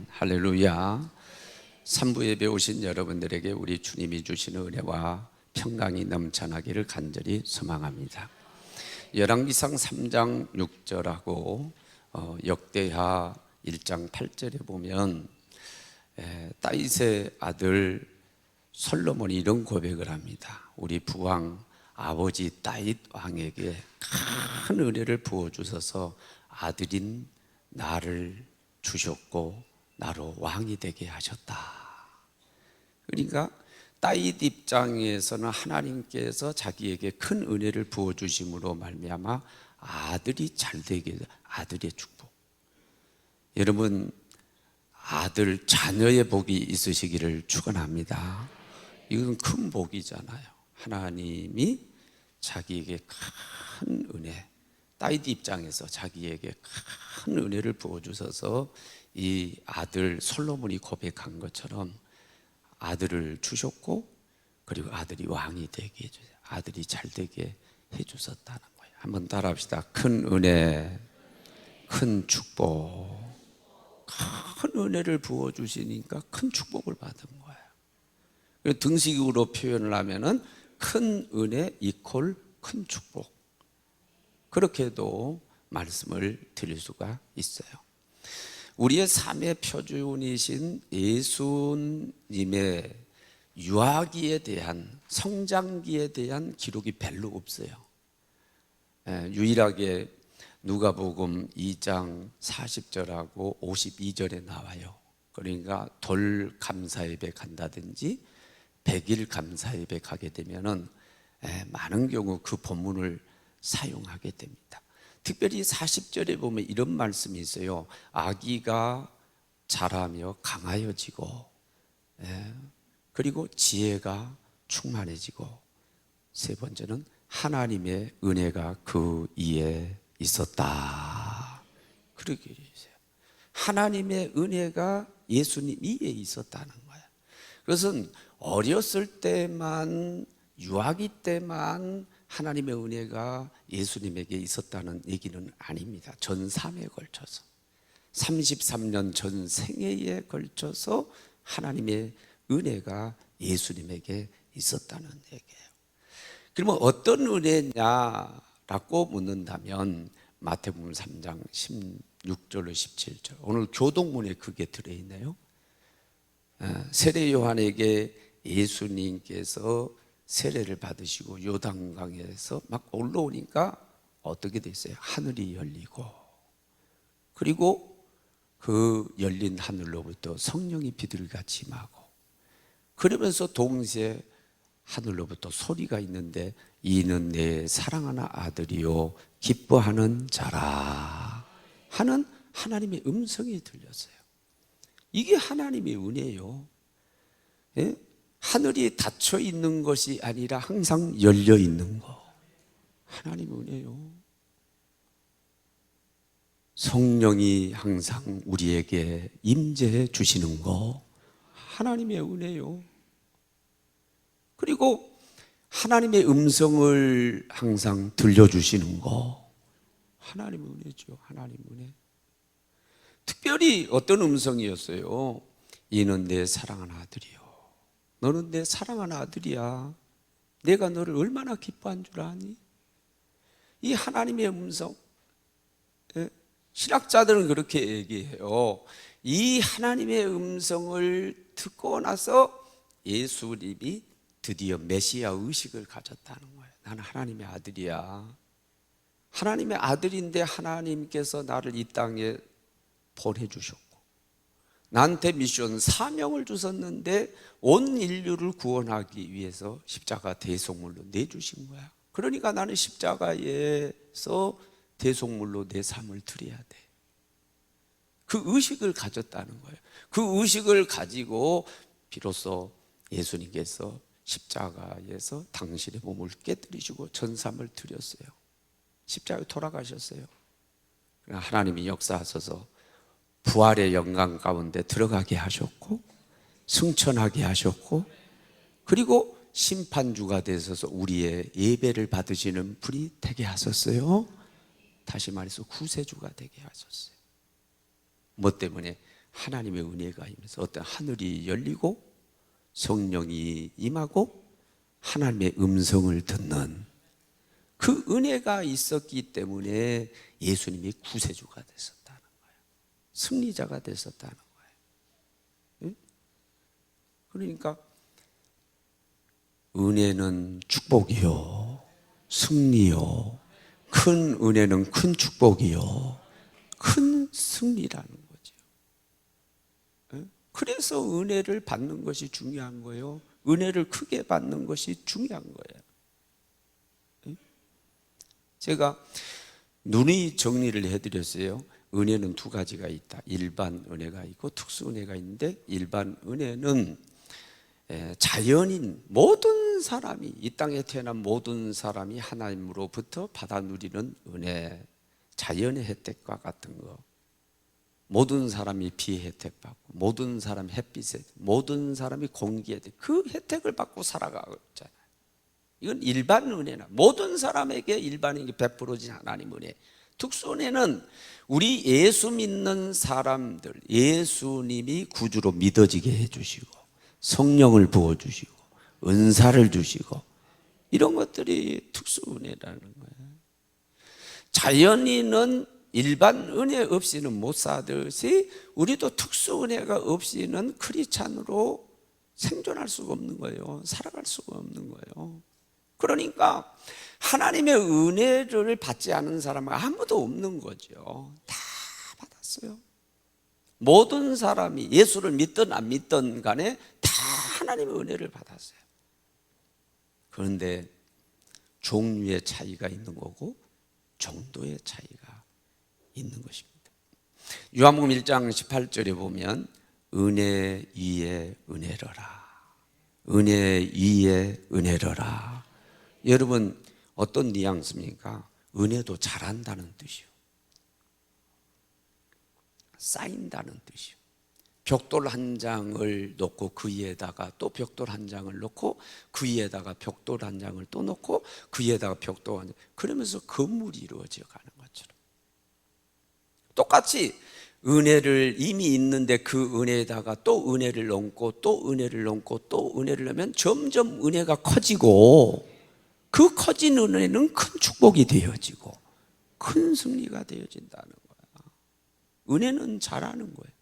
할렐루야. 3부 예배 오신 여러분들에게 우리 주님이 주시는 은혜와 평강이 넘쳐나기를 간절히 소망합니다. 열왕기상 3장 6절하고 역대하 1장 8절에 보면 다윗의 아들 솔로몬이 이런 고백을 합니다. 우리 부왕 아버지 다윗 왕에게 큰 은혜를 부어주셔서 아들인 나를 주셨고 나로 왕이 되게 하셨다. 그러니까 다윗 입장에서는 하나님께서 자기에게 큰 은혜를 부어주심으로 말미암아 아들이 잘 되게, 아들의 축복. 여러분, 아들 자녀의 복이 있으시기를 축원합니다. 이건 큰 복이잖아요. 하나님이 자기에게 큰 은혜, 다윗 입장에서 자기에게 큰 은혜를 부어주셔서 이 아들 솔로몬이 고백한 것처럼 아들을 주셨고, 그리고 아들이 왕이 되게 해주세요. 아들이 잘 되게 해주셨다는 거예요. 한번 따라합시다. 큰 은혜, 큰 축복. 큰 은혜를 부어주시니까 큰 축복을 받은 거예요. 등식으로 표현을 하면은 큰 은혜 이퀄 큰 축복, 그렇게도 말씀을 드릴 수가 있어요. 우리의 삶의 표준이신 예수님의 유아기에 대한, 성장기에 대한 기록이 별로 없어요. 유일하게 누가복음 2장 40절하고 52절에 나와요. 그러니까 돌 감사예배 간다든지 100일 감사예배 가게 되면은 많은 경우 그 본문을 사용하게 됩니다. 특별히 40절에 보면 이런 말씀이 있어요. 아기가 자라며 강하여지고, 그리고 지혜가 충만해지고, 세 번째는 하나님의 은혜가 그 이에 있었다. 그렇게 해주세요. 하나님의 은혜가 예수님 이에 있었다는 거예요. 그것은 어렸을 때만, 유아기 때만 하나님의 은혜가 예수님에게 있었다는 얘기는 아닙니다. 전삼에 걸쳐서 33년 전 생애에 걸쳐서 하나님의 은혜가 예수님에게 있었다는 얘기예요. 그러면 어떤 은혜냐라고 묻는다면 마태복음 3장 16절로 17절, 오늘 교동문에 그게 들어있네요. 세례 요한에게 예수님께서 세례를 받으시고 요단강에서 막 올라오니까 어떻게 됐어요? 하늘이 열리고, 그리고 그 열린 하늘로부터 성령이 비둘기같이 임하고, 그러면서 동시에 하늘로부터 소리가 있는데 이는 내 사랑하는 아들이요 기뻐하는 자라 하는 하나님의 음성이 들렸어요. 이게 하나님의 은혜예요. 예? 하늘이 닫혀 있는 것이 아니라 항상 열려 있는 거, 하나님의 은혜요. 성령이 항상 우리에게 임재해 주시는 거, 하나님의 은혜요. 그리고 하나님의 음성을 항상 들려주시는 거, 하나님의 은혜죠. 하나님의 은혜. 특별히 어떤 음성이었어요? 이는 내 사랑하는 아들이요, 너는 내 사랑하는 아들이야, 내가 너를 얼마나 기뻐한 줄 아니? 이 하나님의 음성, 신학자들은 그렇게 얘기해요. 이 하나님의 음성을 듣고 나서 예수님이 드디어 메시아 의식을 가졌다는 거예요. 나는 하나님의 아들이야. 하나님의 아들인데 하나님께서 나를 이 땅에 보내주셨고, 나한테 미션, 사명을 주셨는데 온 인류를 구원하기 위해서 십자가 대속물로 내주신 거야. 그러니까 나는 십자가에서 대속물로 내 삶을 드려야 돼. 그 의식을 가졌다는 거예요. 그 의식을 가지고 비로소 예수님께서 십자가에서 당신의 몸을 깨뜨리시고 전삼을 드렸어요. 십자가에 돌아가셨어요. 하나님이 역사하셔서 부활의 영광 가운데 들어가게 하셨고, 승천하게 하셨고, 그리고 심판주가 되셔서 우리의 예배를 받으시는 분이 되게 하셨어요. 다시 말해서 구세주가 되게 하셨어요. 뭐 때문에? 하나님의 은혜가 임해서 어떤 하늘이 열리고 성령이 임하고 하나님의 음성을 듣는 그 은혜가 있었기 때문에 예수님이 구세주가 되셨다는 거예요. 승리자가 되셨다는 거예요. 응? 그러니까 은혜는 축복이요, 승리요, 큰 은혜는 큰 축복이요, 큰 승리라는 거죠. 응? 그래서 은혜를 받는 것이 중요한 거예요. 은혜를 크게 받는 것이 중요한 거예요. 제가 누누이 정리를 해드렸어요. 은혜는 두 가지가 있다. 일반 은혜가 있고 특수 은혜가 있는데, 일반 은혜는 자연인 모든 사람이, 이 땅에 태어난 모든 사람이 하나님으로부터 받아 누리는 은혜, 자연의 혜택과 같은 거. 모든 사람이 비 혜택 받고, 모든 사람이 햇빛에, 모든 사람이 공기에, 그 혜택을 받고 살아가고 있잖아요. 이건 일반 은혜나 모든 사람에게 일반인에게 베풀어진 하나님 은혜. 특수 은혜는 우리 예수 믿는 사람들, 예수님이 구주로 믿어지게 해주시고 성령을 부어주시고 은사를 주시고, 이런 것들이 특수 은혜라는 거예요. 자연인은 일반 은혜 없이는 못 사듯이 우리도 특수 은혜가 없이는 크리스찬으로 생존할 수가 없는 거예요. 살아갈 수가 없는 거예요. 그러니까 하나님의 은혜를 받지 않은 사람은 아무도 없는 거죠. 다 받았어요. 모든 사람이 예수를 믿든 안 믿든 간에 다 하나님의 은혜를 받았어요. 그런데 종류의 차이가 있는 거고 정도의 차이가 있는 것입니다. 요한복음 1장 18절에 보면 은혜 위에 은혜로라, 은혜 위에 은혜로라. 여러분, 어떤 뉘앙스입니까? 은혜도 자란다는 뜻이요, 쌓인다는 뜻이요. 벽돌 한 장을 놓고 그 위에다가 또 벽돌 한 장을 놓고 그 위에다가 벽돌 한 장을 또 놓고 그 위에다가 벽돌 한 장, 그러면서 건물이 이루어져 가는 것처럼, 똑같이 은혜를 이미 있는데 그 은혜에다가 또 은혜를 넣고 또 은혜를 넣고 또 은혜를 넣으면 점점 은혜가 커지고, 그 커진 은혜는 큰 축복이 되어지고 큰 승리가 되어진다는 거야. 은혜는 자라는 거예요.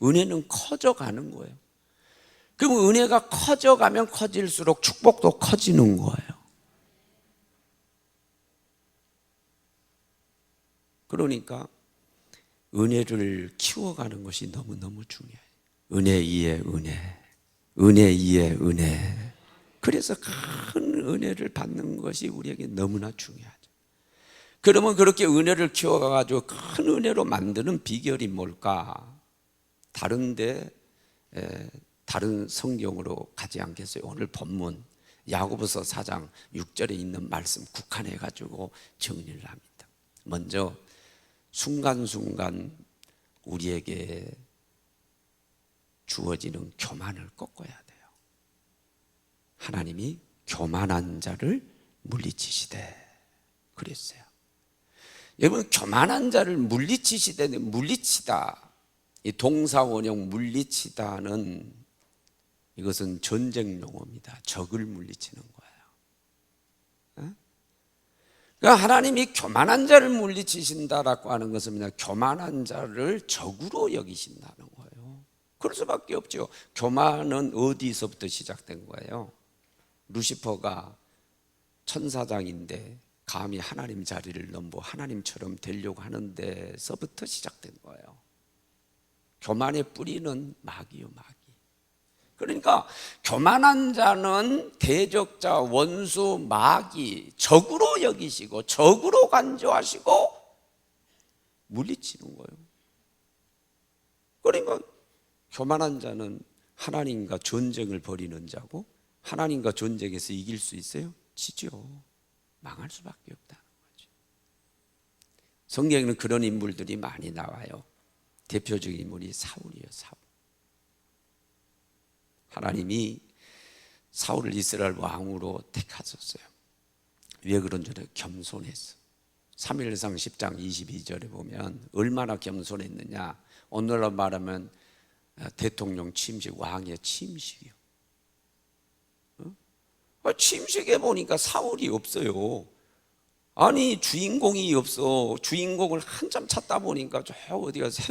은혜는 커져가는 거예요. 그럼 은혜가 커져가면 커질수록 축복도 커지는 거예요. 그러니까 은혜를 키워가는 것이 너무너무 중요해요. 은혜 위에 은혜, 은혜 위에 은혜. 그래서 큰 은혜를 받는 것이 우리에게 너무나 중요하죠. 그러면 그렇게 은혜를 키워가지고 큰 은혜로 만드는 비결이 뭘까? 다른 성경으로 가지 않겠어요? 오늘 본문 야고보서 4장 6절에 있는 말씀 국한해 가지고 정리를 합니다. 먼저 순간순간 우리에게 주어지는 교만을 꺾어야 돼요. 하나님이 교만한 자를 물리치시되 그랬어요. 여러분, 교만한 자를 물리치시되, 물리치다, 이 동사 원형 물리치다는, 이것은 전쟁 용어입니다. 적을 물리치는 거예요. 그러니까 하나님이 교만한 자를 물리치신다라고 하는 것은 그냥 교만한 자를 적으로 여기신다는 거예요. 그럴 수밖에 없죠. 교만은 어디서부터 시작된 거예요? 루시퍼가 천사장인데 감히 하나님 자리를 넘보 하나님처럼 되려고 하는 데서부터 시작된 거예요. 교만의 뿌리는 마귀요, 마귀. 그러니까 교만한 자는 대적자, 원수, 마귀, 적으로 여기시고 적으로 간주하시고 물리치는 거예요. 그러니까 교만한 자는 하나님과 전쟁을 벌이는 자고, 하나님과 전쟁에서 이길 수 있어요? 지죠. 망할 수밖에 없다는 거죠. 성경에는 그런 인물들이 많이 나와요. 대표적인 인물이 사울이에요. 사울. 하나님이 사울을 이스라엘 왕으로 택하셨어요. 왜 그런 줄 알아요? 겸손했어. 사무엘상 10장 22절에 보면 얼마나 겸손했느냐. 오늘날 말하면 대통령 취임식, 왕의 취임식이요. 취임식에 보니까 사울이 없어요. 아니 주인공이 없어. 주인공을 한참 찾다 보니까 저 어디 가서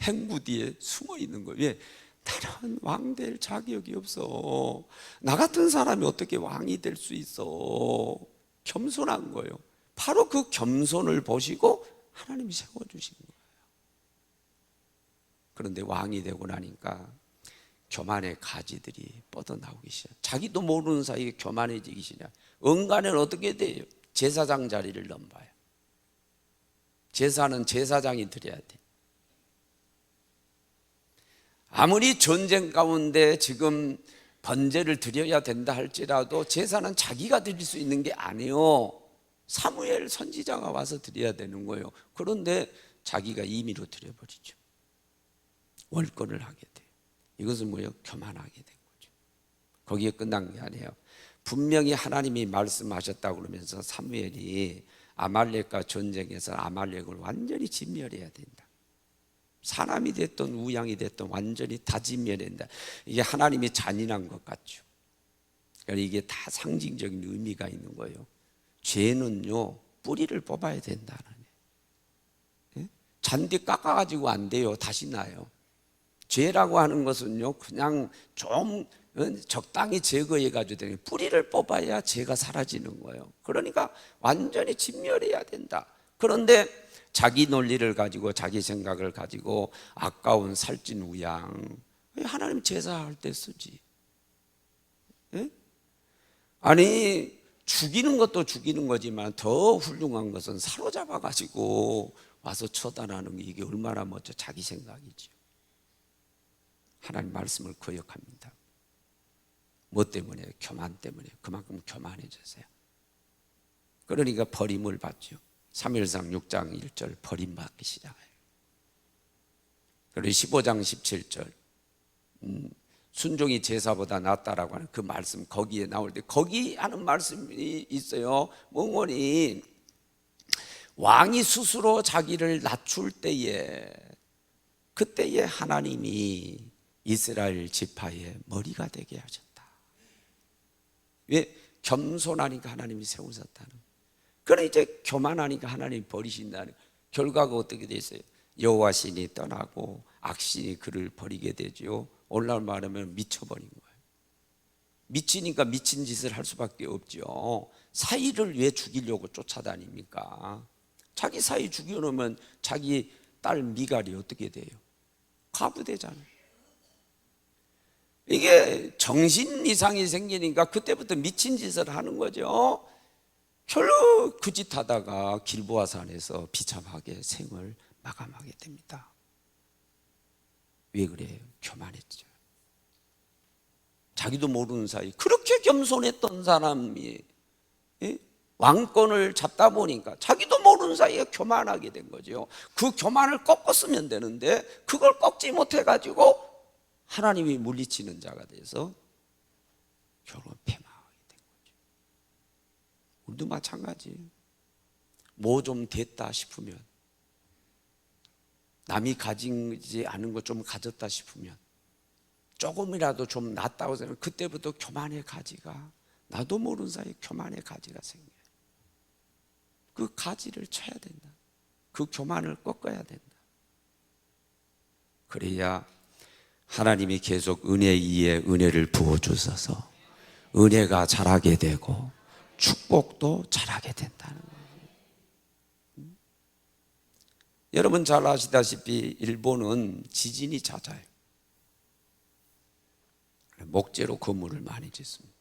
행구 뒤에 숨어 있는 거예요. 왜? 나는 왕 될 자격이 없어. 나 같은 사람이 어떻게 왕이 될 수 있어. 겸손한 거예요. 바로 그 겸손을 보시고 하나님이 세워주신 거예요. 그런데 왕이 되고 나니까 교만의 가지들이 뻗어나오기 시작. 자기도 모르는 사이에 교만해지기 시작. 언간은 어떻게 돼요? 제사장 자리를 넘봐요. 제사는 제사장이 드려야 돼. 아무리 전쟁 가운데 지금 번제를 드려야 된다 할지라도 제사는 자기가 드릴 수 있는 게 아니에요. 사무엘 선지자가 와서 드려야 되는 거예요. 그런데 자기가 임의로 드려버리죠. 월권을 하게 돼요. 이것은 뭐예요? 교만하게 된 거죠. 거기에 끝난 게 아니에요. 분명히 하나님이 말씀하셨다고 그러면서 사무엘이 아말렉과 전쟁에서 아말렉을 완전히 진멸해야 된다. 사람이 됐든 우양이 됐든 완전히 다 진멸한다. 이게 하나님이 잔인한 것 같죠. 그러니까 이게 다 상징적인 의미가 있는 거예요. 죄는요 뿌리를 뽑아야 된다는 거예요. 잔디 깎아가지고 안 돼요. 다시 나요. 죄라고 하는 것은요 그냥 좀 적당히 제거해가지고 되는 뿌리를 뽑아야 죄가 사라지는 거예요. 그러니까 완전히 진멸해야 된다. 그런데 자기 논리를 가지고 자기 생각을 가지고 아까운 살찐 우양 하나님 제사할 때 쓰지. 예? 아니 죽이는 것도 죽이는 거지만 더 훌륭한 것은 사로잡아 가지고 와서 처단하는 게 이게 얼마나 멋져. 자기 생각이죠. 하나님 말씀을 거역합니다. 뭐 때문에? 교만 때문에. 그만큼 교만해졌어요. 그러니까 버림을 받죠. 사무엘상 6장 1절 버림받기 시작해요. 그리고 15장 17절 순종이 제사보다 낫다라고 하는 그 말씀 거기에 나올 때 거기 하는 말씀이 있어요. 뭐니 왕이 스스로 자기를 낮출 때에 그때에 하나님이 이스라엘 지파의 머리가 되게 하셨다. 왜? 겸손하니까 하나님이 세우셨다는. 그래 이제 교만하니까 하나님이 버리신다는. 결과가 어떻게 됐어요? 여호와 신이 떠나고 악신이 그를 버리게 되죠. 오늘날 말하면 미쳐버린 거예요. 미치니까 미친 짓을 할 수밖에 없죠. 사위를 왜 죽이려고 쫓아다닙니까? 자기 사위 죽여놓으면 자기 딸 미갈이 어떻게 돼요? 과부되잖아요. 이게 정신 이상이 생기니까 그때부터 미친 짓을 하는 거죠. 결국 그 짓 하다가 길보아산에서 비참하게 생을 마감하게 됩니다. 왜 그래요? 교만했죠. 자기도 모르는 사이 그렇게 겸손했던 사람이 왕권을 잡다 보니까 자기도 모르는 사이에 교만하게 된 거죠. 그 교만을 꺾었으면 되는데 그걸 꺾지 못해가지고 하나님이 물리치는 자가 돼서 결국 패망하게 된 거죠. 우리도 마찬가지예요. 뭐 좀 됐다 싶으면 남이 가지지 않은 거 좀 가졌다 싶으면 조금이라도 좀 낫다고 생각하면 그때부터 교만의 가지가 나도 모르는 사이에 교만의 가지가 생겨요. 그 가지를 쳐야 된다. 그 교만을 꺾어야 된다. 그래야 하나님이 계속 은혜 위에 은혜를 부어주셔서 은혜가 자라게 되고 축복도 자라게 된다는 거예요. 여러분 잘 아시다시피 일본은 지진이 잦아요. 목재로 건물을 많이 짓습니다.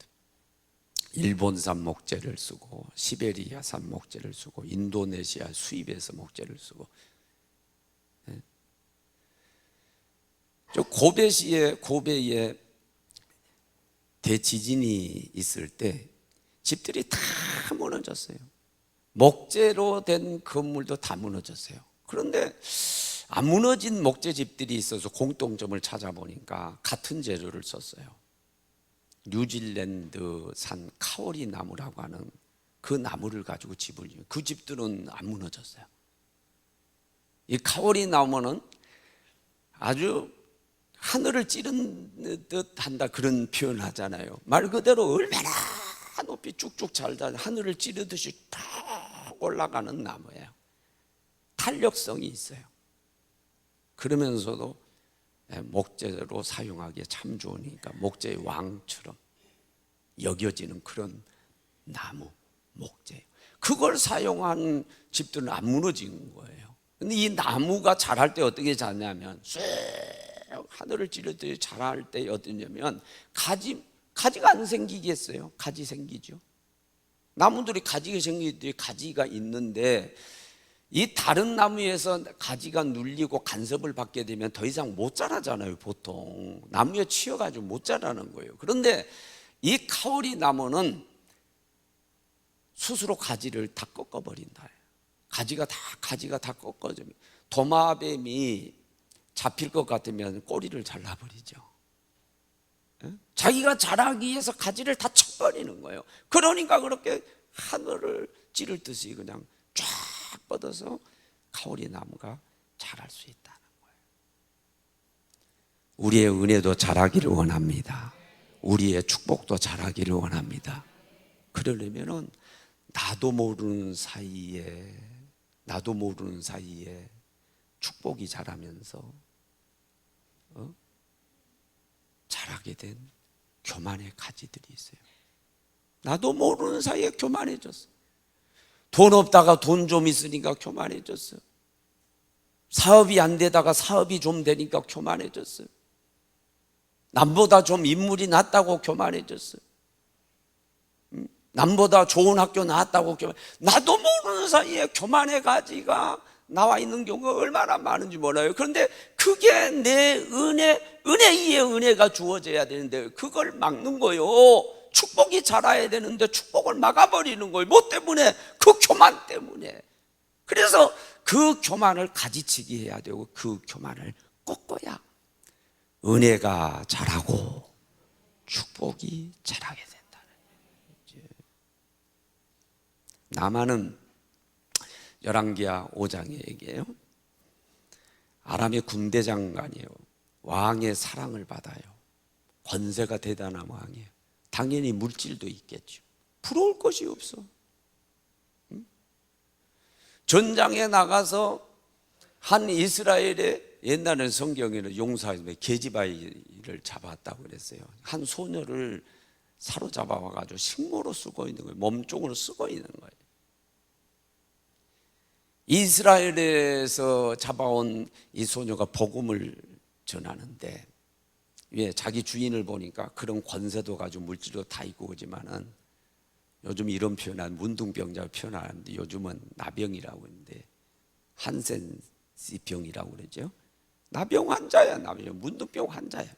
일본산 목재를 쓰고 시베리아산 목재를 쓰고 인도네시아 수입해서 목재를 쓰고. 저 고베에 대지진이 있을 때 집들이 다 무너졌어요. 목재로 된 건물도 다 무너졌어요. 그런데 안 무너진 목재 집들이 있어서 공통점을 찾아보니까 같은 재료를 썼어요. 뉴질랜드산 카오리 나무라고 하는 그 나무를 가지고 집을 지어요. 그 집들은 안 무너졌어요. 이 카오리 나무는 아주 하늘을 찌른 듯 한다, 그런 표현 하잖아요. 말 그대로 얼마나 높이 쭉쭉 잘 자라 하늘을 찌르듯이 쭉 올라가는 나무예요. 탄력성이 있어요. 그러면서도 목재로 사용하기에 참 좋으니까 목재의 왕처럼 여겨지는 그런 나무, 목재. 그걸 사용한 집들은 안 무너진 거예요. 근데 이 나무가 자랄 때 어떻게 자냐면 쑥 하늘을 찌르듯이 자랄 때 어떠냐면 가지가 안 생기겠어요? 가지 생기죠. 나무들이 가지가 생기듯이 가지가 있는데 이 다른 나무에서 가지가 눌리고 간섭을 받게 되면 더 이상 못 자라잖아요. 보통 나무에 치여가지고 못 자라는 거예요. 그런데 이 카오리 나무는 스스로 가지를 다 꺾어버린다. 가지가 다 꺾어지면 도마뱀이 잡힐 것 같으면 꼬리를 잘라버리죠. 자기가 자라기 위해서 가지를 다 쳐버리는 거예요. 그러니까 그렇게 하늘을 찌를 듯이 그냥 쫙 뻗어서 카오리 나무가 자랄 수 있다는 거예요. 우리의 은혜도 자라기를 원합니다. 우리의 축복도 자라기를 원합니다. 그러려면은 나도 모르는 사이에 축복이 자라면서 자라게 된 교만의 가지들이 있어요. 나도 모르는 사이에 교만해졌어. 돈 없다가 돈 좀 있으니까 교만해졌어. 사업이 안 되다가 사업이 좀 되니까 교만해졌어. 남보다 좀 인물이 낫다고 교만해졌어. 남보다 좋은 학교 나왔다고 나도 모르는 사이에 교만의 가지가 나와 있는 경우가 얼마나 많은지 몰라요. 그런데 그게 내 은혜 위에 은혜가 주어져야 되는데 그걸 막는 거예요. 축복이 자라야 되는데 축복을 막아버리는 거예요. 뭐 때문에? 그 교만 때문에. 그래서 그 교만을 가지치기 해야 되고 그 교만을 꺾어야 은혜가 자라고 축복이 자라게 된다는 거예요. 나만은 열왕기하 5장의 얘기예요. 아람의 군대 장관이에요. 왕의 사랑을 받아요. 권세가 대단한 왕이에요. 당연히 물질도 있겠죠. 부러울 것이 없어. 전장에 나가서 한 이스라엘의 옛날에는 성경에는 용사였는데 계집아이를 잡았다고 그랬어요. 한 소녀를 사로잡아 와가지고 식모로 쓰고 있는 거예요. 몸종으로 쓰고 있는 거예요. 이스라엘에서 잡아온 이 소녀가 복음을 전하는데 왜 자기 주인을 보니까 그런 권세도 가지고 물질도 다 있고 그러지만은 요즘 이런 표현은 문둥병자를 표현하는데 요즘은 나병이라고 하는데 한센시병이라고 그러죠. 나병 환자야. 나병 문둥병 환자야.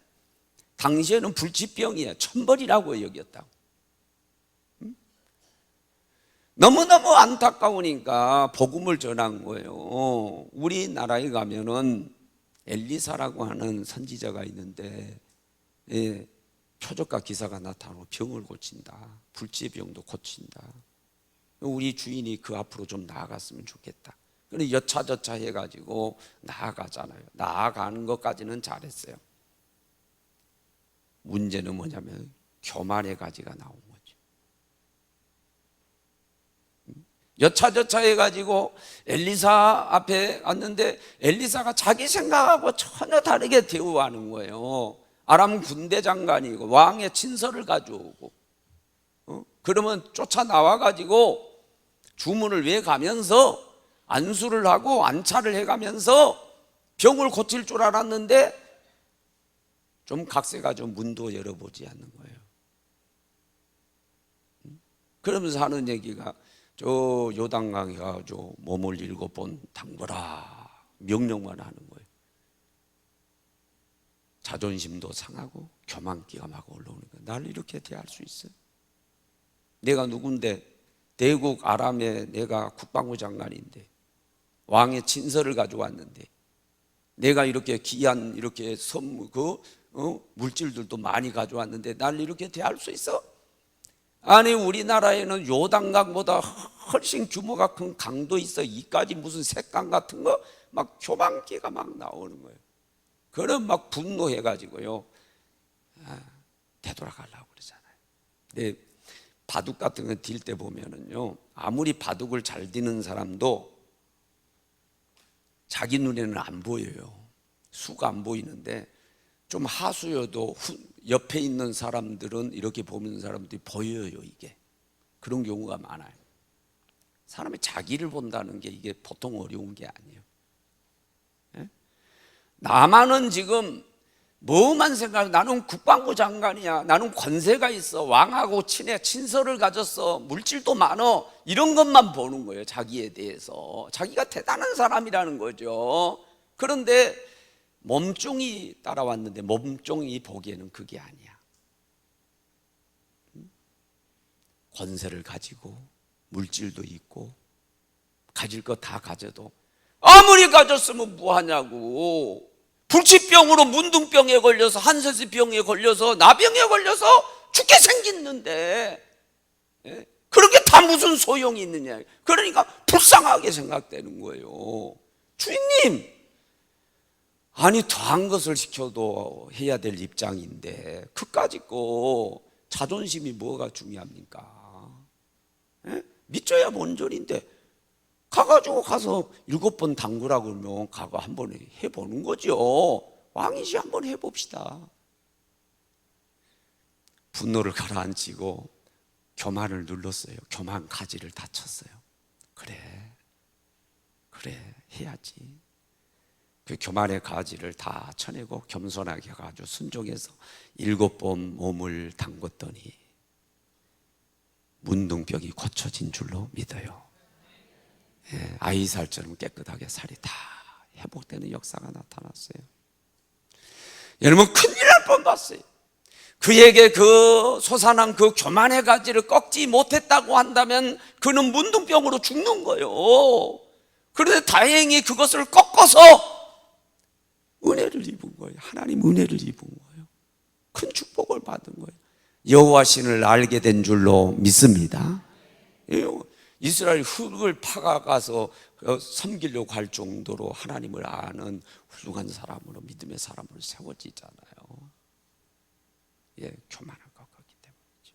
당시에는 불치병이야. 천벌이라고 여겼다고. 너무너무 안타까우니까 복음을 전한 거예요. 우리나라에 가면은 엘리사라고 하는 선지자가 있는데 표적과 기사가 나타나고 병을 고친다. 불치병도 고친다. 우리 주인이 그 앞으로 좀 나아갔으면 좋겠다. 그런데 여차저차 해가지고 나아가잖아요. 나아가는 것까지는 잘했어요. 문제는 뭐냐면 교만의 가지가 나온 거죠. 여차저차 해가지고 엘리사 앞에 왔는데 엘리사가 자기 생각하고 전혀 다르게 대우하는 거예요. 아람 군대 장관이고 왕의 친서를 가져오고 그러면 쫓아나와가지고 주문을 외가면서 안수를 하고 안차를 해가면서 병을 고칠 줄 알았는데 좀 각세가지고 문도 열어보지 않는 거예요. 그러면서 하는 얘기가 저 요단강에 가서 몸을 7번 담그라 명령만 하는 거예요. 자존심도 상하고 교만기가 막 올라오는 거예요. 나를 이렇게 대할 수 있어? 내가 누군데 대국 아람에 내가 국방부 장관인데 왕의 친서를 가져왔는데 내가 이렇게 귀한 이렇게 선물 물질들도 많이 가져왔는데 나를 이렇게 대할 수 있어? 아니 우리나라에는 요단강보다 훨씬 규모가 큰 강도 있어. 이까지 무슨 색강 같은 거 막 교만기가 막 나오는 거예요. 그럼 막 분노해가지고요, 되돌아가려고 그러잖아요. 근데 바둑 같은 거 딜 때 보면은요, 아무리 바둑을 잘 디는 사람도 자기 눈에는 안 보여요. 수가 안 보이는데 좀 하수여도 옆에 있는 사람들은, 이렇게 보는 사람들이 보여요. 이게 그런 경우가 많아요. 사람이 자기를 본다는 게 이게 보통 어려운 게 아니에요. 예? 나만은 지금 뭐만 생각하면 나는 국방부 장관이야, 나는 권세가 있어, 왕하고 친해, 친서를 가졌어, 물질도 많어, 이런 것만 보는 거예요. 자기에 대해서 자기가 대단한 사람이라는 거죠. 그런데 몸종이 따라왔는데 몸종이 보기에는 그게 아니야. 권세를 가지고 물질도 있고 가질 거 다 가져도 아무리 가졌으면 뭐하냐고. 불치병으로 문둥병에 걸려서 한세스병에 걸려서 나병에 걸려서 죽게 생겼는데, 그런 게 다 무슨 소용이 있느냐. 그러니까 불쌍하게 생각되는 거예요. 주인님, 아니 더한 것을 시켜도 해야 될 입장인데 그까짓 거 자존심이 뭐가 중요합니까? 믿져야 본전인데 가가지고 가서 7번 담그라 그러면 가고 한번 해보는 거죠. 왕이시 한번 해봅시다. 분노를 가라앉히고 교만을 눌렀어요. 교만 가지를 다 쳤어요. 그래 해야지. 그 교만의 가지를 다 쳐내고 겸손하게 가지고 순종해서 7번 몸을 담궜더니 문둥병이 고쳐진 줄로 믿어요. 아이살처럼 깨끗하게 살이 다 회복되는 역사가 나타났어요. 여러분, 큰일 날 뻔봤어요. 그에게 그 솟아난 그 교만의 가지를 꺾지 못했다고 한다면 그는 문둥병으로 죽는 거예요. 그런데 다행히 그것을 꺾어서 은혜를 입은 거예요. 하나님 은혜를 입은 거예요. 큰 축복을 받은 거예요. 여호와 신을 알게 된 줄로 믿습니다. 이스라엘 흙을 파가가서 섬기려고 할 정도로 하나님을 아는 훌륭한 사람으로, 믿음의 사람으로 세워지잖아요. 교만한 것 같기 때문이죠.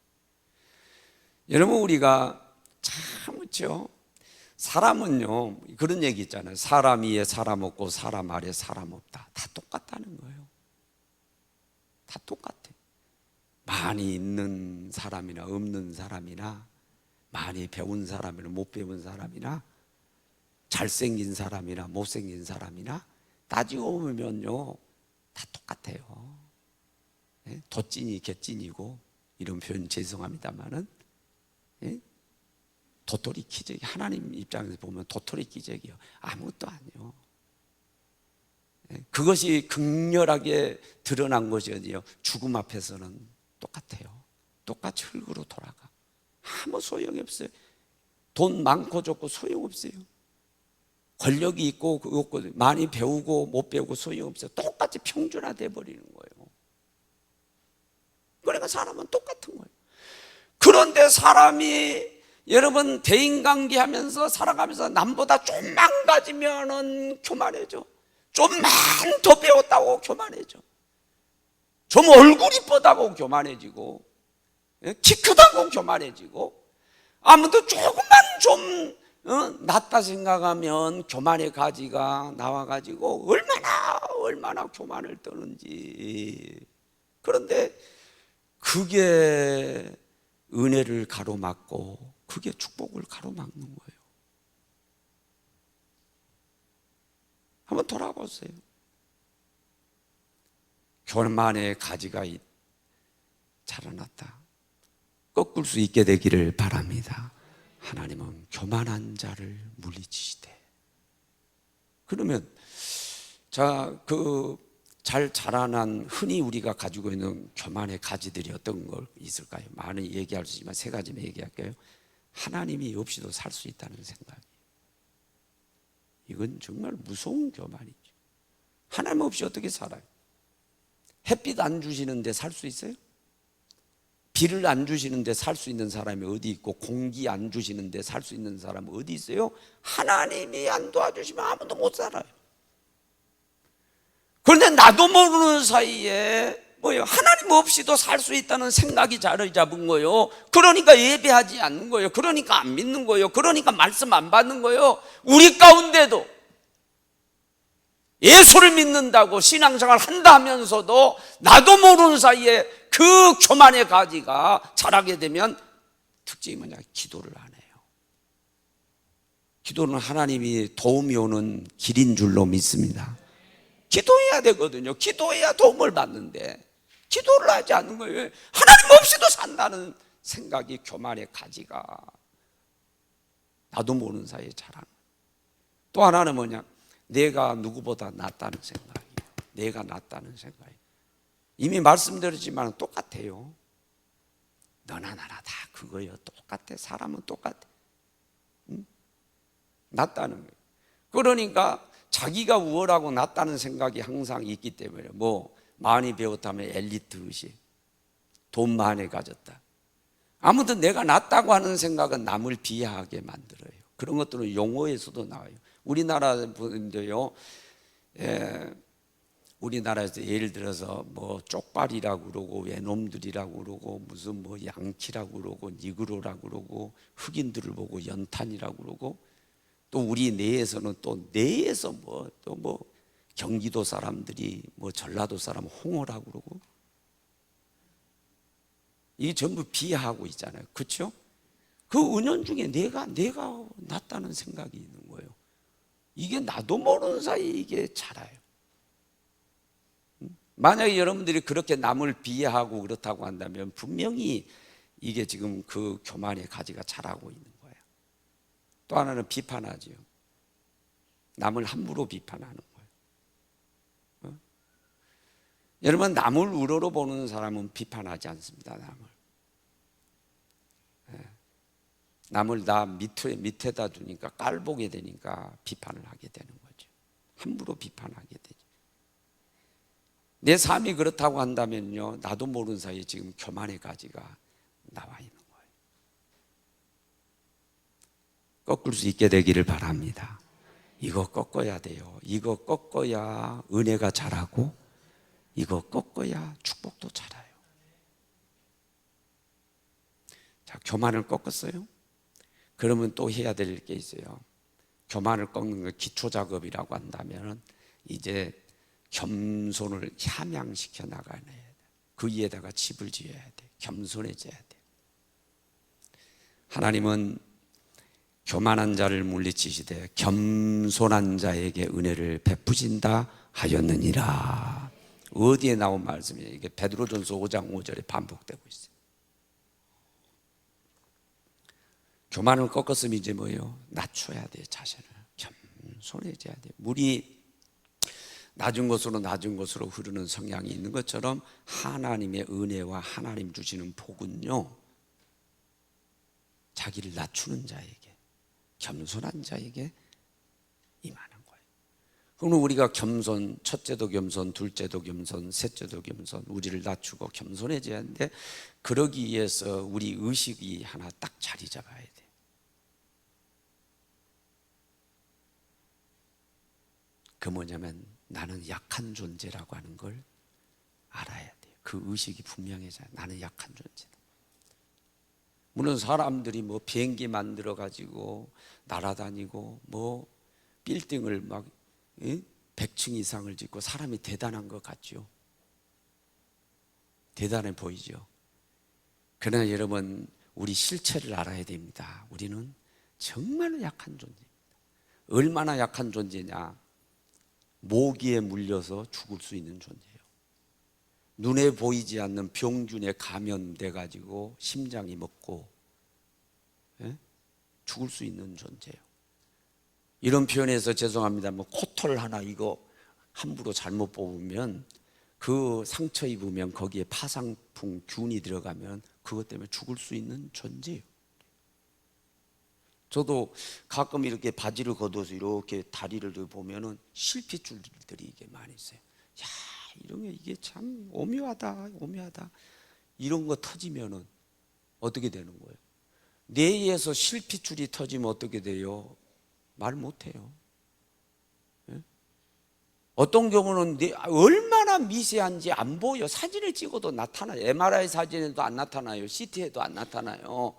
여러분, 우리가 참죠. 사람은요, 그런 얘기 있잖아요. 사람 위에 사람 없고 사람 아래 사람 없다. 다 똑같다는 거예요. 다 똑같아. 많이 있는 사람이나 없는 사람이나, 많이 배운 사람이나 못 배운 사람이나, 잘생긴 사람이나 못생긴 사람이나, 따지고 보면요 다 똑같아요. 도찐이 개찐이고, 이런 표현 죄송합니다만은, 도토리 기적이, 하나님 입장에서 보면 도토리 기적이요, 아무것도 아니요. 그것이 극렬하게 드러난 것이 어디요? 죽음 앞에서는 똑같아요. 똑같이 흙으로 돌아가. 아무 소용이 없어요. 돈 많고 적고 소용없어요. 권력이 있고 없고, 많이 배우고 못 배우고 소용없어요. 똑같이 평준화돼 버리는 거예요. 그러니까 사람은 똑같은 거예요. 그런데 사람이, 여러분, 대인관계하면서 살아가면서 남보다 좀만 가지면은 교만해져. 좀만 더 배웠다고 교만해져. 좀 얼굴 이쁘다고 교만해지고, 키 크다고 교만해지고, 아무도 조금만 좀 낫다 생각하면 교만의 가지가 나와가지고 얼마나 교만을 떠는지. 그런데 그게 은혜를 가로막고 그게 축복을 가로막는 거예요. 한번 돌아보세요. 교만의 가지가 자라났다. 꺾을 수 있게 되기를 바랍니다. 하나님은 교만한 자를 물리치시되. 그러면 잘 자라난, 흔히 우리가 가지고 있는 교만의 가지들이 어떤 걸 있을까요? 많이 얘기할 수 있지만 3가지만 얘기할게요. 하나님이 없이도 살 수 있다는 생각이에요. 이건 정말 무서운 교만이죠. 하나님 없이 어떻게 살아요? 햇빛 안 주시는데 살 수 있어요? 비를 안 주시는데 살 수 있는 사람이 어디 있고, 공기 안 주시는데 살 수 있는 사람이 어디 있어요? 하나님이 안 도와주시면 아무도 못 살아요. 그런데 나도 모르는 사이에 하나님 없이도 살 수 있다는 생각이 자리 잡은 거예요. 그러니까 예배하지 않는 거예요. 그러니까 안 믿는 거예요. 그러니까 말씀 안 받는 거예요. 우리 가운데도 예수를 믿는다고 신앙생활 한다 하면서도 나도 모르는 사이에 그 교만의 가지가 자라게 되면 특징이 뭐냐? 기도를 안 해요. 기도는 하나님이 도움이 오는 길인 줄로 믿습니다. 기도해야 되거든요. 기도해야 도움을 받는데 기도를 하지 않는 거예요. 하나님 없이도 산다는 생각이 교만의 가지가 나도 모르는 사이에 자라는. 또 하나는 뭐냐? 내가 누구보다 낫다는 생각이에요. 내가 낫다는 생각이에요. 이미 말씀드렸지만 똑같아요. 너나 나나 다 그거예요. 똑같아. 사람은 똑같아. 응? 낫다는 거예요. 그러니까 자기가 우월하고 낫다는 생각이 항상 있기 때문에 많이 배웠다면 엘리트 의식, 돈 많이 가졌다. 아무튼 내가 낫다고 하는 생각은 남을 비하하게 만들어요. 그런 것들은 용어에서도 나와요. 우리나라 분들요, 우리나라에서 예를 들어서 쪽발이라고 그러고 외놈들이라고 그러고 무슨 양키라고 그러고 니그로라고 그러고 흑인들을 보고 연탄이라고 그러고 또 우리 내에서는 또 내에서 경기도 사람들이 전라도 사람 홍어라고 그러고 이게 전부 비하하고 있잖아요. 그렇죠? 그 은연중에 내가 낫다는 생각이 있는 거예요. 이게 나도 모르는 사이에 이게 자라요. 만약에 여러분들이 그렇게 남을 비하하고 그렇다고 한다면 분명히 이게 지금 그 교만의 가지가 자라고 있는 거예요. 또 하나는 비판하지요. 남을 함부로 비판하는 거예요. 여러분, 남을 우러러 보는 사람은 비판하지 않습니다. 남을 나 밑에다 두니까 깔보게 되니까 비판을 하게 되는 거죠. 함부로 비판하게 되죠. 내 삶이 그렇다고 한다면요, 나도 모르는 사이에 지금 교만의 가지가 나와 있는 거예요. 꺾을 수 있게 되기를 바랍니다. 이거 꺾어야 돼요. 이거 꺾어야 은혜가 자라고 이거 꺾어야 축복도 자라요. 자, 교만을 꺾었어요. 그러면 또 해야 될 게 있어요. 교만을 꺾는 거 기초 작업이라고 한다면 이제 겸손을 함양시켜 나가야 돼. 그 위에다가 집을 지어야 돼. 겸손해져야 돼. 하나님은 교만한 자를 물리치시되 겸손한 자에게 은혜를 베푸신다 하였느니라. 어디에 나온 말씀이에요? 이게 베드로전서 5장 5절에 반복되고 있어요. 교만을 꺾었으면 이제 뭐예요? 낮춰야 돼요. 자신을 겸손해져야 돼요. 물이 낮은 곳으로 흐르는 성향이 있는 것처럼 하나님의 은혜와 하나님 주시는 복은요, 자기를 낮추는 자에게, 겸손한 자에게 임하는 거예요. 그럼 우리가 겸손, 첫째도 겸손, 둘째도 겸손, 셋째도 겸손, 우리를 낮추고 겸손해져야 하는데 그러기 위해서 우리 의식이 하나 딱 자리 잡아야 돼. 그 뭐냐면 나는 약한 존재라고 하는 걸 알아야 돼요. 그 의식이 분명해져야 나는 약한 존재다. 물론 사람들이 비행기 만들어 가지고 날아다니고 빌딩을 막 100층 이상을 짓고 사람이 대단한 것 같죠. 대단해 보이죠. 그러나 여러분, 우리 실체를 알아야 됩니다. 우리는 정말로 약한 존재입니다. 얼마나 약한 존재냐? 모기에 물려서 죽을 수 있는 존재예요. 눈에 보이지 않는 병균에 감염돼 가지고 심장이 먹고 죽을 수 있는 존재예요. 이런 표현에서 죄송합니다. 코털 하나 이거 함부로 잘못 뽑으면 그 상처 입으면 거기에 파상풍 균이 들어가면 그것 때문에 죽을 수 있는 존재예요. 저도 가끔 이렇게 바지를 걷어서 이렇게 다리를 보면은 실핏줄들이 이게 많이 있어요. 야, 이런 게 이게 참 오묘하다. 이런 거 터지면은 어떻게 되는 거예요? 뇌에서 실핏줄이 터지면 어떻게 돼요? 말 못해요. 어떤 경우는 얼마나 미세한지 안 보여. 사진을 찍어도 나타나요. MRI 사진에도 안 나타나요. CT에도 안 나타나요.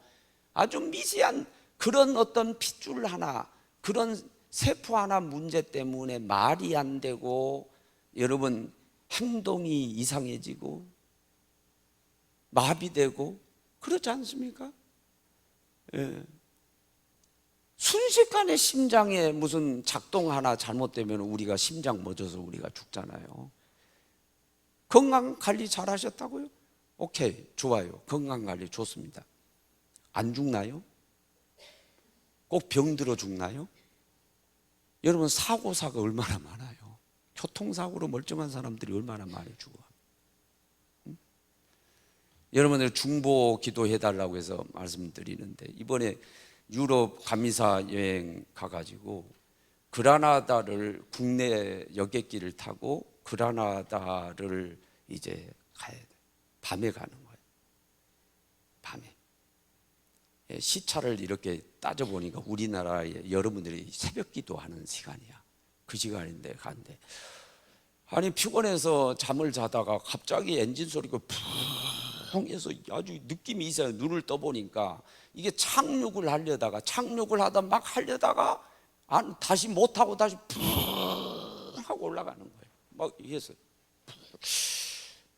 아주 미세한 그런 어떤 핏줄 하나, 그런 세포 하나 문제 때문에 말이 안 되고, 여러분 행동이 이상해지고 마비되고 그렇지 않습니까? 예. 순식간에 심장에 무슨 작동 하나 잘못되면 우리가 심장 멎어서 우리가 죽잖아요. 건강 관리 잘 하셨다고요? 오케이, 좋아요. 건강 관리 좋습니다. 안 죽나요? 꼭 병들어 죽나요? 여러분 사고사가 얼마나 많아요. 교통사고로 멀쩡한 사람들이 얼마나 많이 죽어. 여러분들 중보 기도해달라고 해서 말씀드리는데, 이번에 유럽 감미사 여행 가가지고 그라나다를 국내 여객기를 타고 그라나다를 이제 가야 돼. 밤에 가는 거예요. 밤에. 시차를 이렇게 따져보니까 우리나라에 여러분들이 새벽 기도하는 시간이야. 그 시간인데 간대. 아니 피곤해서 잠을 자다가 갑자기 엔진 소리가 푹 해서 아주 느낌이 있어요. 눈을 떠보니까 이게 착륙을 하다 막 하려다가 다시 못하고 다시 푹 하고 올라가는 거예요. 막 해서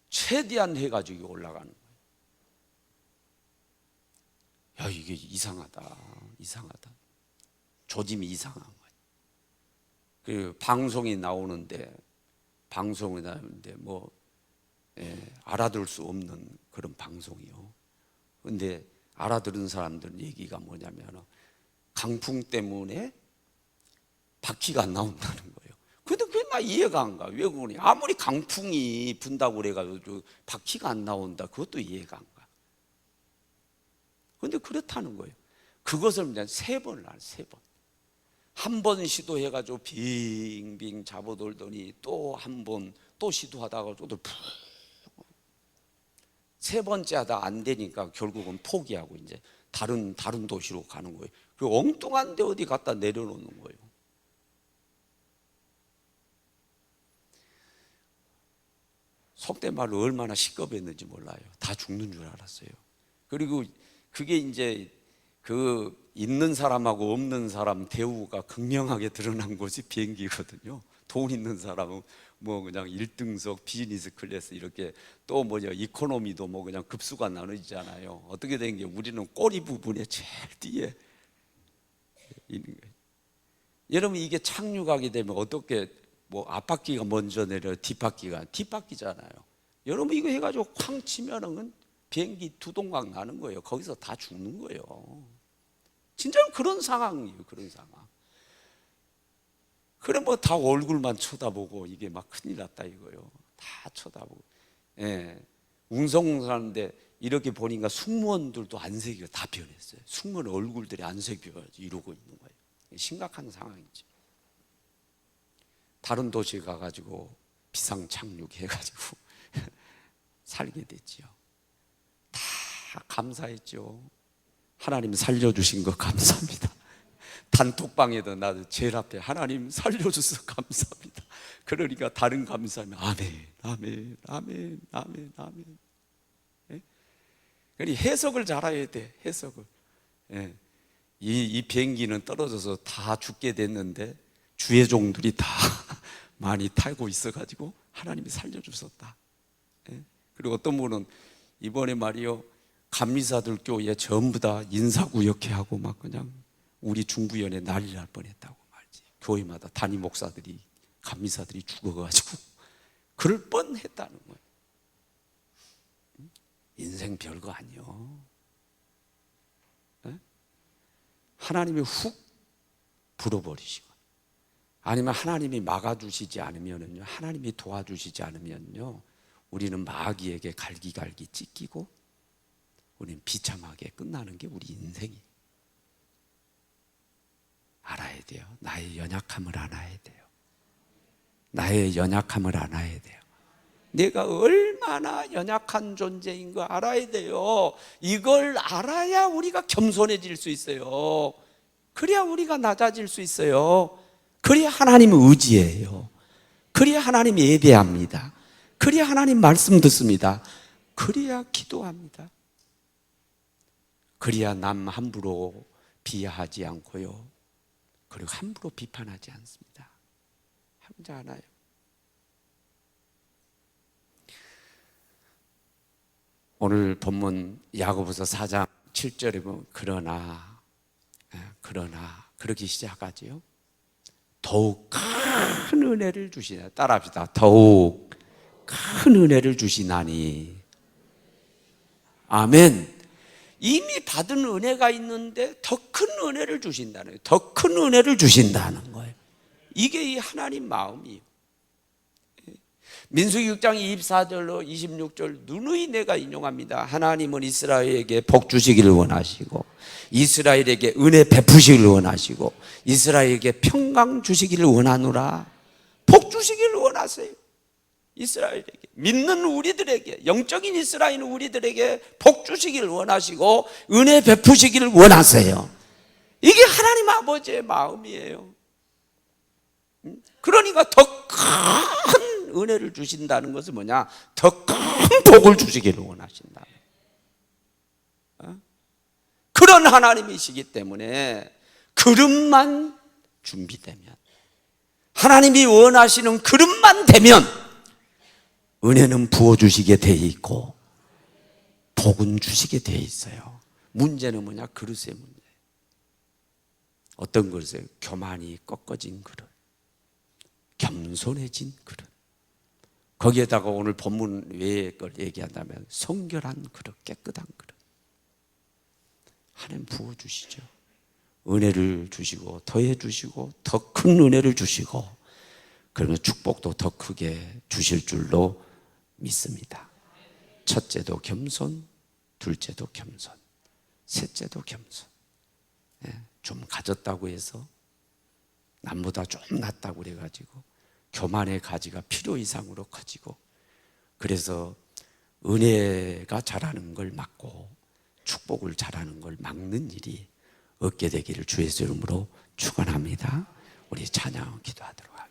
최대한 해가지고 올라가는 거예요. 야, 이게 이상하다. 조짐이 이상한 거예요. 그 방송이 나오는데 뭐 알아들 수 없는 그런 방송이요. 근데 알아들은 사람들 얘기가 뭐냐면 강풍 때문에 바퀴가 안 나온다는 거예요. 근데 그게 나 이해가 안 가. 왜 그러니? 아무리 강풍이 분다고 그래가지고 바퀴가 안 나온다. 그것도 이해가 안 가. 근데 그렇다는 거예요. 그것을 이제 3번을 한 3번. 한 번 시도해가지고 빙빙 잡아돌더니 또 한 번 또 시도하다가 또 푹. 3번째 하다 안 되니까 결국은 포기하고 이제 다른 도시로 가는 거예요. 그 엉뚱한 데 어디 갖다 내려놓는 거예요. 속된 말로 얼마나 시겁했는지 몰라요. 다 죽는 줄 알았어요. 그리고 그게 이제 그 있는 사람하고 없는 사람 대우가 극명하게 드러난 곳이 비행기거든요. 돈 있는 사람은 뭐 그냥 1등석 비즈니스 클래스 이렇게 또 뭐냐 이코노미도 뭐 그냥 급수가 나눠지잖아요. 어떻게 된 게 우리는 꼬리 부분에 제일 뒤에 있는 거예요. 여러분 이게 착륙하게 되면 어떻게 뭐 앞바퀴가 먼저 내려 뒷바퀴잖아요. 여러분 이거 해가지고 쾅 치면은 비행기 두 동강 나는 거예요. 거기서 다 죽는 거예요. 진짜로 그런 상황이에요. 그런 상황. 그래 뭐 다 얼굴만 쳐다보고 이게 막 큰일 났다 이거요. 다 쳐다보고. 예. 웅성웅성한데 이렇게 보니까 승무원들도 안색이 다 변했어요. 승무원 얼굴들이 안색이 이러고 있는 거예요. 심각한 상황이죠. 다른 도시에 가가지고 비상 착륙해가지고 살게 됐지요. 다 감사했죠. 하나님 살려주신 거 감사합니다. 단톡방에도 나도 제일 앞에 하나님 살려줘서 감사합니다. 그러니까 다른 감사하면 아멘. 예? 그러니 해석을 잘해야 돼. 해석을. 예. 이 비행기는 떨어져서 다 죽게 됐는데 주의 종들이 다 많이 타고 있어가지고 하나님이 살려주셨다. 예? 그리고 어떤 분은 이번에 말이요 감리사들 교회 전부 다 인사구역회 하고 막 그냥 우리 중부연에 난리 날 뻔했다고 말이지. 교회마다 담임 목사들이 감리사들이 죽어가지고 그럴 뻔했다는 거예요. 인생 별거 아니요. 네? 하나님이 훅 불어버리시고 아니면 하나님이 막아주시지 않으면요, 하나님이 도와주시지 않으면요, 우리는 마귀에게 갈기갈기 찢기고 우리는 비참하게 끝나는 게 우리 인생이에요. 알아야 돼요. 나의 연약함을 알아야 돼요. 나의 연약함을 알아야 돼요. 내가 얼마나 연약한 존재인 거 알아야 돼요. 이걸 알아야 우리가 겸손해질 수 있어요. 그래야 우리가 낮아질 수 있어요. 그래야 하나님을 의지해요. 그래야 하나님 예배합니다. 그래야 하나님 말씀 듣습니다. 그래야 기도합니다. 그래야 남 함부로 비하하지 않고요, 그리고 함부로 비판하지 않습니다. 함지 않아요. 오늘 본문 야고보서 4장 7절에 보면 그러나 그렇게 시작하지요. 더욱 큰 은혜를 주시나, 따라합시다. 더욱 큰 은혜를 주시나니. 아멘. 이미 받은 은혜가 있는데 더 큰 은혜를 주신다는 거예요. 더 큰 은혜를 주신다는 거예요. 이게 이 하나님 마음이에요. 민수기 6장 24절로 26절 누누이 내가 인용합니다. 하나님은 이스라엘에게 복 주시기를 원하시고, 이스라엘에게 은혜 베푸시기를 원하시고, 이스라엘에게 평강 주시기를 원하노라. 복 주시기를 원하세요. 이스라엘에게, 믿는 우리들에게, 영적인 이스라엘 우리들에게 복 주시기를 원하시고 은혜 베푸시기를 원하세요. 이게 하나님 아버지의 마음이에요. 그러니까 더 큰 은혜를 주신다는 것은 뭐냐? 더 큰 복을 주시기를 원하신다. 그런 하나님이시기 때문에 그릇만 준비되면, 하나님이 원하시는 그릇만 되면 은혜는 부어주시게 돼 있고 복은 주시게 돼 있어요. 문제는 뭐냐? 그릇의 문제. 어떤 그릇이에요? 교만이 꺾어진 그릇, 겸손해진 그릇. 거기에다가 오늘 본문 외의 걸 얘기한다면 성결한 그릇, 깨끗한 그릇. 하나님 부어주시죠. 은혜를 주시고 더해 주시고 더 큰 은혜를 주시고, 그러면 축복도 더 크게 주실 줄로 믿습니다. 첫째도 겸손, 둘째도 겸손, 셋째도 겸손. 좀 가졌다고 해서, 남보다 좀 낫다고 그래가지고 교만의 가지가 필요 이상으로 커지고, 그래서 은혜가 자라는 걸 막고 축복을 자라는 걸 막는 일이 없게 되기를 주의 이름으로 축원합니다. 우리 찬양 기도하도록 하겠습니다.